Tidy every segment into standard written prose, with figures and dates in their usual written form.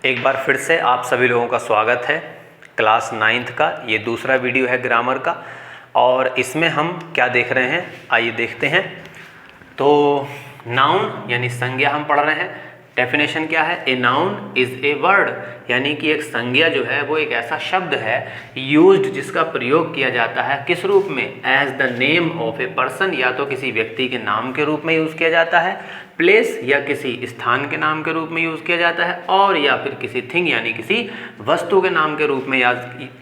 एक बार फिर से आप सभी लोगों का स्वागत है क्लास 9th का। ये दूसरा वीडियो है ग्रामर का और इसमें हम क्या देख रहे हैं, आइए देखते हैं। तो नाउन यानी संज्ञा हम पढ़ रहे हैं। डेफिनेशन क्या है? A noun is a word, यानी कि एक संज्ञा जो है वो एक ऐसा शब्द है यूज्ड जिसका प्रयोग किया जाता है किस रूप में? As the name of a person, या तो किसी व्यक्ति के नाम के रूप में यूज़ किया जाता है, प्लेस या किसी स्थान के नाम के रूप में यूज़ किया जाता है, और या फिर किसी थिंग यानी किसी वस्तु के नाम के रूप में या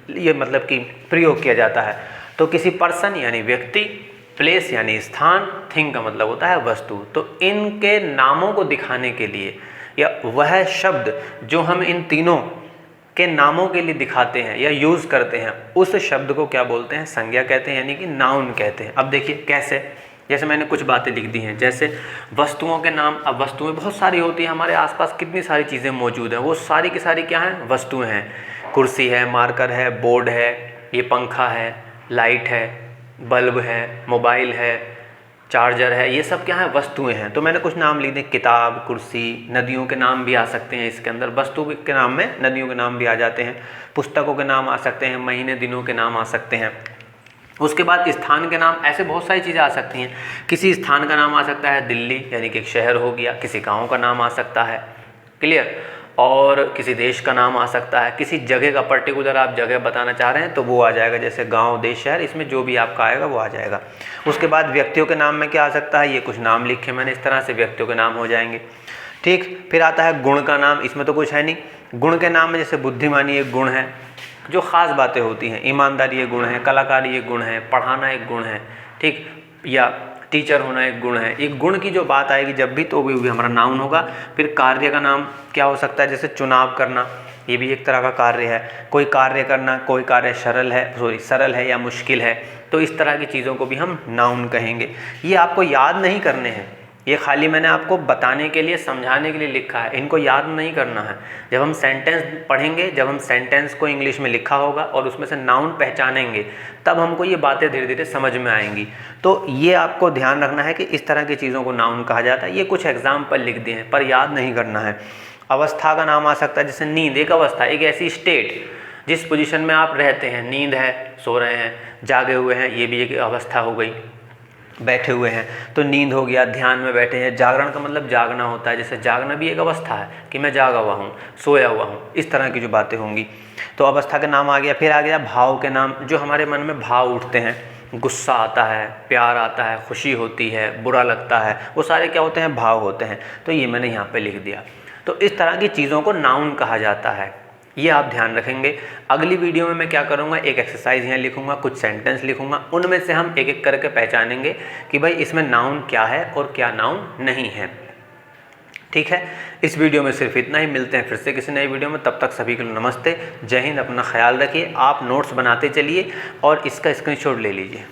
ये मतलब कि प्रयोग किया जाता है। तो किसी पर्सन यानी व्यक्ति, प्लेस यानी स्थान, थिंग का मतलब होता है वस्तु। तो इनके नामों को दिखाने के लिए या वह शब्द जो हम इन तीनों के नामों के लिए दिखाते हैं या यूज़ करते हैं, उस शब्द को क्या बोलते हैं? संज्ञा कहते हैं, यानी कि नाउन कहते हैं। अब देखिए कैसे, जैसे मैंने कुछ बातें लिख दी हैं, जैसे वस्तुओं के नाम। अब वस्तुएं बहुत सारी होती हैं, हमारे आसपास कितनी सारी चीज़ें मौजूद हैं, वो सारी की सारी क्या हैं? वस्तुएं हैं। कुर्सी है, मार्कर है, बोर्ड है, ये पंखा है, लाइट है, बल्ब है, मोबाइल है, चार्जर है, ये सब क्या है? वस्तुएं हैं। तो मैंने कुछ नाम लिख दिए, किताब, कुर्सी, नदियों के नाम भी आ सकते हैं इसके अंदर। वस्तु के नाम में नदियों के नाम भी आ जाते हैं, पुस्तकों के नाम आ सकते हैं, महीने दिनों के नाम आ सकते हैं। उसके बाद स्थान के नाम, ऐसे बहुत सारी चीज़ें आ सकती हैं। किसी स्थान का नाम आ सकता है दिल्ली, यानी कि एक शहर हो गया। किसी गाँव का नाम आ सकता है, क्लियर। और किसी देश का नाम आ सकता है, किसी जगह का पर्टिकुलर आप जगह बताना चाह रहे हैं तो वो आ जाएगा, जैसे गांव, देश, शहर, इसमें जो भी आपका आएगा वो आ जाएगा। उसके बाद व्यक्तियों के नाम में क्या आ सकता है? ये कुछ नाम लिखे मैंने इस तरह से, व्यक्तियों के नाम हो जाएंगे, ठीक। फिर आता है गुण का नाम, इसमें तो कुछ है नहीं। गुण के नाम में जैसे बुद्धिमानी एक गुण है, जो ख़ास बातें होती हैं। ईमानदारी एक गुण है, कलाकारी एक गुण है, पढ़ाना एक गुण है, ठीक, या टीचर होना एक गुण है। एक गुण की जो बात आएगी जब भी, तो भी हमारा नाउन होगा। फिर कार्य का नाम क्या हो सकता है? जैसे चुनाव करना, ये भी एक तरह का कार्य है। कोई कार्य करना, कोई कार्य सरल है या मुश्किल है, तो इस तरह की चीज़ों को भी हम नाउन कहेंगे। ये आपको याद नहीं करने हैं, ये खाली मैंने आपको बताने के लिए, समझाने के लिए लिखा है, इनको याद नहीं करना है। जब हम सेंटेंस पढ़ेंगे, जब हम सेंटेंस को इंग्लिश में लिखा होगा और उसमें से नाउन पहचानेंगे, तब हमको ये बातें धीरे धीरे समझ में आएंगी। तो ये आपको ध्यान रखना है कि इस तरह की चीज़ों को नाउन कहा जाता है। ये कुछ एग्जाम्पल लिख दिए हैं, पर याद नहीं करना है। अवस्था का नाम आ सकता है, जैसे नींद एक अवस्था, एक ऐसी स्टेट जिस पोजीशन में आप रहते हैं। नींद है, सो रहे हैं, जागे हुए हैं, ये भी एक अवस्था हो गई। बैठे हुए हैं तो नींद हो गया, ध्यान में बैठे हैं। जागरण का मतलब जागना होता है, जैसे जागना भी एक अवस्था है कि मैं जागा हुआ हूँ, सोया हुआ हूँ, इस तरह की जो बातें होंगी। तो अवस्था का नाम आ गया। फिर आ गया भाव के नाम, जो हमारे मन में भाव उठते हैं। गुस्सा आता है, प्यार आता है, खुशी होती है, बुरा लगता है, वो सारे क्या होते हैं? भाव होते हैं। तो ये मैंने यहाँ पर लिख दिया। तो इस तरह की चीज़ों को नाउन कहा जाता है, ये आप ध्यान रखेंगे। अगली वीडियो में मैं क्या करूँगा, एक एक्सरसाइज यहाँ लिखूँगा, कुछ सेंटेंस लिखूँगा, उनमें से हम एक एक करके पहचानेंगे कि भाई इसमें नाउन क्या है और क्या नाउन नहीं है, ठीक है। इस वीडियो में सिर्फ इतना ही। मिलते हैं फिर से किसी नई वीडियो में, तब तक सभी को नमस्ते, जय हिंद। अपना ख्याल रखिए, आप नोट्स बनाते चलिए और इसका स्क्रीनशॉट ले लीजिए।